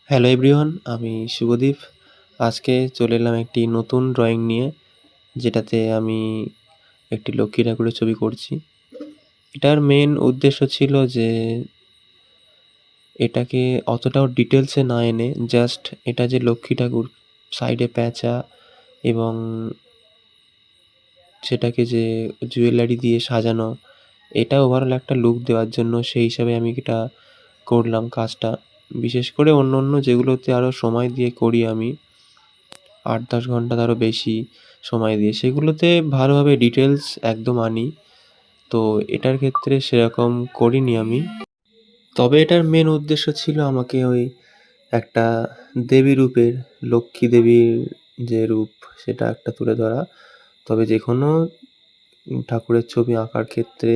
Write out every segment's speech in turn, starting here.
Hello everyone, আমি শুভদীপ। আজকে চলে এলাম একটি নতুন ড্রয়িং নিয়ে, যেটাতে আমি একটি লক্ষ্মী ঠাকুরের ছবি করছি। এটার মেন উদ্দেশ্য ছিল যে এটাকে অতটাও ডিটেলসে না এনে জাস্ট এটা যে লক্ষ্মী ঠাকুর, সাইডে প্যাঁচা এবং সেটাকে যে জুয়েলারি দিয়ে সাজানো, এটা ওভারঅল একটা লুক দেওয়ার জন্য সেই হিসাবে আমি এটা করলাম কাজটা। বিশেষ করে অন্য যেগুলোতে আরও সময় দিয়ে করি আমি ৮-১০ ঘন্টা তারও বেশি সময় দিয়ে, সেগুলোতে ভালোভাবে ডিটেলস একদম আনি। তো এটার ক্ষেত্রে সেরকম করিনি আমি। তবে এটার মেন উদ্দেশ্য ছিল আমাকে ওই একটা দেবী রূপের, লক্ষ্মী দেবীর যে রূপ সেটা একটা তুলে ধরা। তবে যে কোনো ঠাকুরের ছবি আঁকার ক্ষেত্রে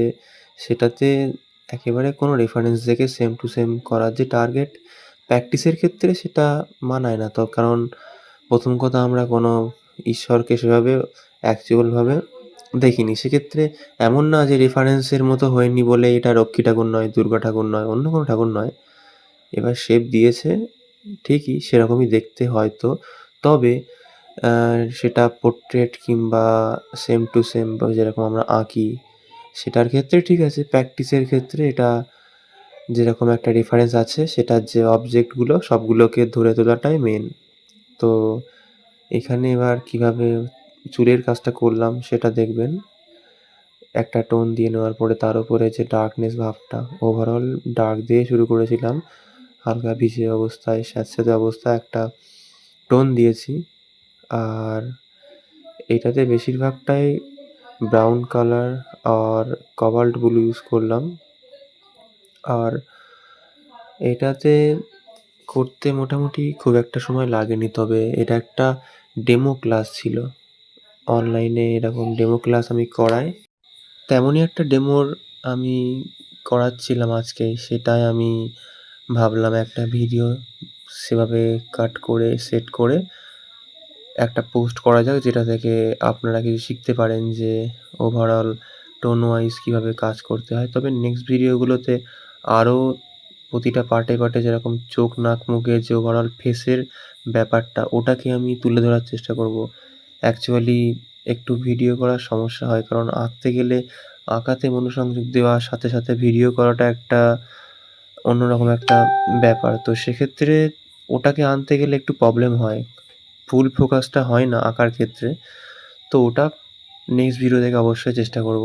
সেটাতে একেবারে কোনো রেফারেন্স দেখে সেম টু সেম করার যে টার্গেট, প্র্যাকটিসের ক্ষেত্রে সেটা মানায় না। তো কারণ প্রথম কথা আমরা কোনো ঈশ্বরকে সেভাবে অ্যাকচুয়ালভাবে দেখিনি। সেক্ষেত্রে এমন না যে রেফারেন্সের মতো হয়নি বলে এটা লক্ষ্মী ঠাকুর নয়, দুর্গা ঠাকুর নয়, অন্য কোনো ঠাকুর নয়। এবার শেপ দিয়েছে ঠিকই, সেরকমই দেখতে হয়তো। তবে সেটা পোর্ট্রেট কিংবা সেম টু সেম বা যেরকম আমরা আঁকি সেটার ক্ষেত্রে ঠিক আছে। প্র্যাকটিসের ক্ষেত্রে এটা যেরকম একটা রেফারেন্স আছে, সেটার যে অবজেক্টগুলো সবগুলোকে ধরে তোলাটাই মেন। তো এখানে এবার কীভাবে চুলের কাজটা করলাম সেটা দেখবেন। একটা টোন দিয়ে নেওয়ার পরে তার উপরে যে ডার্কনেস ভাবটা, ওভারঅল ডার্ক দিয়ে শুরু করেছিলাম, হালকা ভিজে অবস্থায় স্যাঁতসেঁতে অবস্থায় একটা টোন দিয়েছি। আর এটাতে বেশিরভাগটাই ব্রাউন কালার আর কবাল্ট ব্লু ইউজ করলাম। আর এটাতে করতে মোটামুটি খুব একটা সময় লাগেনি। তবে এটা একটা ডেমো ক্লাস ছিল, অনলাইনে এরকম ডেমো ক্লাস আমি করাই। তেমনই একটা ডেমোর আমি করাচ্ছিলাম আজকে, সেটাই আমি ভাবলাম একটা ভিডিও সেভাবে কাট করে সেট করে একটা পোস্ট করা যাক, যেটা থেকে আপনারা কিছু শিখতে পারেন যে ওভারঅল টোন ওয়াইজ কীভাবে কাজ করতে হয়। তবে নেক্সট ভিডিওগুলোতে আরও প্রতিটা পার্টে যেরকম চোখ, নাক, মুখের যে ওভারঅল ফেসের ব্যাপারটা, ওটাকে আমি তুলে ধরার চেষ্টা করব। অ্যাকচুয়ালি একটু ভিডিও করার সমস্যা হয়, কারণ আঁকতে গেলে আঁকাতে মনোসংযোগ দেওয়ার সাথে সাথে ভিডিও করাটা একটা অন্যরকম একটা ব্যাপার। তো সেক্ষেত্রে ওটাকে আনতে গেলে একটু প্রবলেম হয়, ফুল ফোকাসটা হয় না আঁকার ক্ষেত্রে। তো ওটা নেক্সট ভিডিও থেকে অবশ্যই চেষ্টা করব,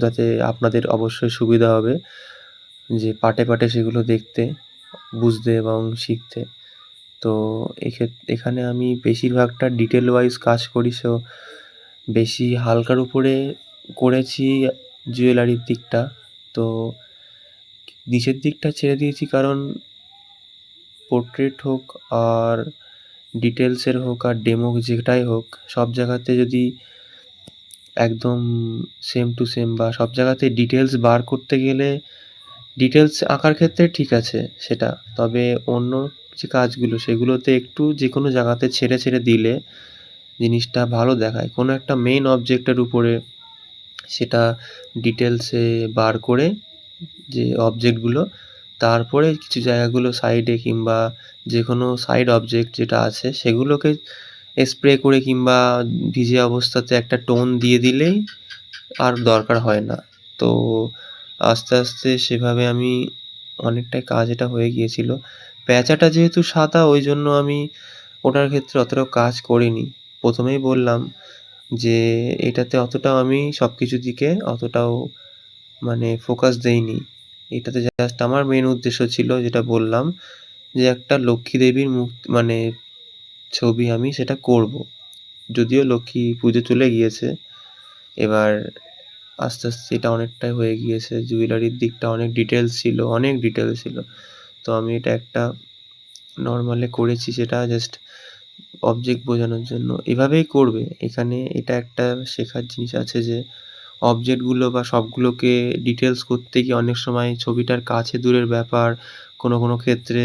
যাতে আপনাদের অবশ্যই সুবিধা হবে যে পার্টে সেগুলো দেখতে, বুঝতে এবং শিখতে। তো এখানে আমি বেশিরভাগটা ডিটেল ওয়াইজ কাজ করি। সো বেশি হালকার উপরে করেছি জুয়েলারির দিকটা। তো নিচের দিকটা ছেড়ে দিয়েছি, কারণ পোর্ট্রেট হোক আর ডিটেলসের হোক আর ডেমো যেটাই হোক, সব জায়গাতে যদি একদম সেম টু সেম বা সব জায়গাতে ডিটেলস বার করতে গেলে, ডিটেলস আঁকার ক্ষেত্রে ঠিক আছে সেটা। তবে অন্য যে কাজগুলো সেগুলোতে একটু যে কোনো জায়গাতে ছেড়ে দিলে জিনিসটা ভালো দেখায়। কোনো একটা মেইন অবজেক্টের উপরে সেটা ডিটেলসে বার করে যে অবজেক্টগুলো, তারপরে কিছু জায়গাগুলো সাইডে কিংবা যে কোনো সাইড অবজেক্ট যেটা আছে সেগুলোকে স্প্রে করে কিংবা ভিজে অবস্থাতে একটা টোন দিয়ে দিলেই আর দরকার হয় না। তো আস্তে আস্তে সেভাবে আমি অনেকটাই কাজ এটা হয়ে গিয়েছিল। প্যাঁচাটা যেহেতু সাদা, ওই জন্য আমি ওটার ক্ষেত্রে অতটাও কাজ করিনি। প্রথমেই বললাম যে এটাতে অতটাও আমি সব কিছুর দিকে অতটাও মানে ফোকাস দেইনি। এটাতে জাস্ট আমার মেন উদ্দেশ্য ছিল যেটা বললাম, যে একটা লক্ষ্মী দেবীর মুখ মানে ছবি আমি সেটা করব। যদিও লক্ষ্মী পুজো চলে গিয়েছে, এবার আস্তে এটা অনেকটাই হয়ে গিয়েছে। জুয়েলারির দিকটা অনেক ডিটেলস ছিল, অনেক ডিটেলস ছিল। তো আমি এটা একটা নরমালে করেছি, সেটা জাস্ট অবজেক্ট বোঝানোর জন্য। এভাবেই করবে। এখানে এটা একটা শেখার জিনিস আছে যে অবজেক্টগুলো বা সবগুলোকে ডিটেলস করতে গিয়ে অনেক সময় ছবিটার কাছে দূরের ব্যাপার, কোনো ক্ষেত্রে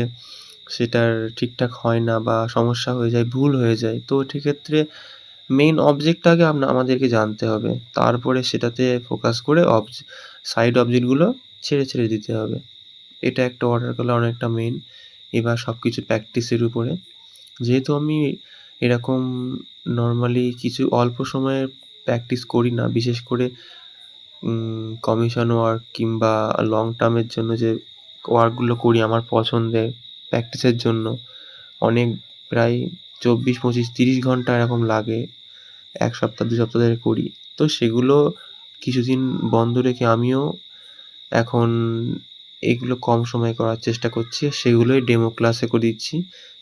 সেটার ঠিকঠাক হয় না বা সমস্যা হয়ে যায়, ভুল হয়ে যায়। তো সেক্ষেত্রে মেইন অবজেক্টটা আগে আমাদেরকে জানতে হবে। তারপরে সেটাতে ফোকাস করে সাইড অবজেক্টগুলো ছেড়ে দিতে হবে। এটা একটা ওয়াটার কালার অনেকটা মেইন। এবার সব কিছু প্র্যাকটিসের উপরে। যেহেতু আমি এরকম নরমালি কিছু অল্প সময়ের প্র্যাকটিস করি না, বিশেষ করে কমিশন ওয়ার্ক কিংবা লং টার্মের জন্য যে ওয়ার্কগুলো করি আমার পছন্দের প্র্যাকটিসের জন্য অনেক প্রায় 24, 25, 30 ঘন্টা এরকম লাগে। ১ সপ্তাহ ২ সপ্তাহ ধরে করি। তো সেগুলো কিছুদিন বন্ধ রেখে আমিও এখন এগুলো কম সময়ে করার চেষ্টা করছি। সেগুলোই ডেমো ক্লাসে করে দিচ্ছি।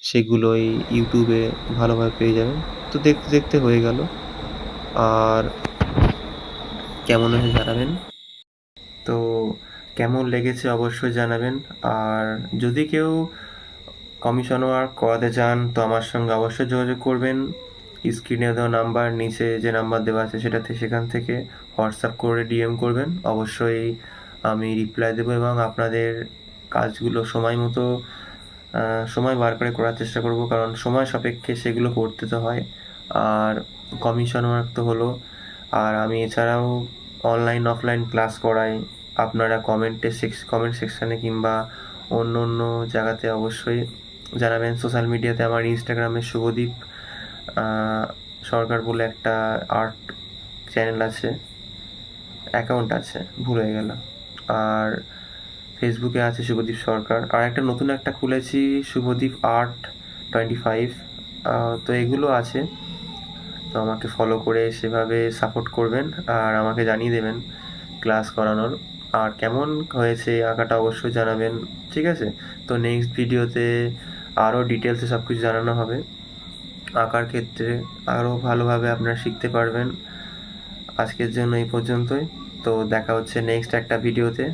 সেগুলোই YouTube এ ভালোভাবে পেয়ে যাবেন। তো দেখতে, দেখতে হয়ে গেল। আর কেমন হয়েছে জানাবেন। তো কেমন লেগেছে অবশ্যই জানাবেন। আর যদি কেউ কমিশন ওয়ার্ক করাতে চান তো আমার সঙ্গে অবশ্যই যোগাযোগ করবেন। স্ক্রিনে দেওয়া নাম্বার, নিচে যে নাম্বার দেওয়া আছে সেখান থেকে হোয়াটসঅ্যাপ করে DM করবেন। অবশ্যই আমি রিপ্লাই দেবো এবং আপনাদের কাজগুলো সময় মতো সময় বার করে করার চেষ্টা করব, কারণ সময় সাপেক্ষে সেগুলো করতে তো হয়। আর কমিশন ওয়ার্ক তো হলো, আর আমি এছাড়াও অনলাইন অফলাইন ক্লাস করাই। আপনারা কমেন্ট সেকশানে কিংবা অন্য অন্য জায়গাতে অবশ্যই জানাবেন। সোশ্যাল মিডিয়াতে আমার ইনস্টাগ্রামে শুভদীপ সরকার বলে একটা আর্ট চ্যানেল আছে, অ্যাকাউন্ট আছে, ভুল হয়ে গেল। আর ফেসবুকে আছে শুভদীপ সরকার। আর একটা নতুন একটা খুলেছি, শুভদীপ আর্ট 25। তো এগুলো আছে। তো আমাকে ফলো করে সেভাবে সাপোর্ট করবেন আর আমাকে জানিয়ে দেবেন ক্লাস করানোর। আর কেমন হয়েছে আঁকাটা অবশ্যই জানাবেন, ঠিক আছে? তো নেক্সট ভিডিওতে আরও ডিটেলসে সব কিছু জানানো হবে। আঁকার ক্ষেত্রে আরও ভালোভাবে আপনারা শিখতে পারবেন। আজকের জন্য এই পর্যন্তই। তো দেখা হচ্ছে নেক্সট একটা ভিডিওতে।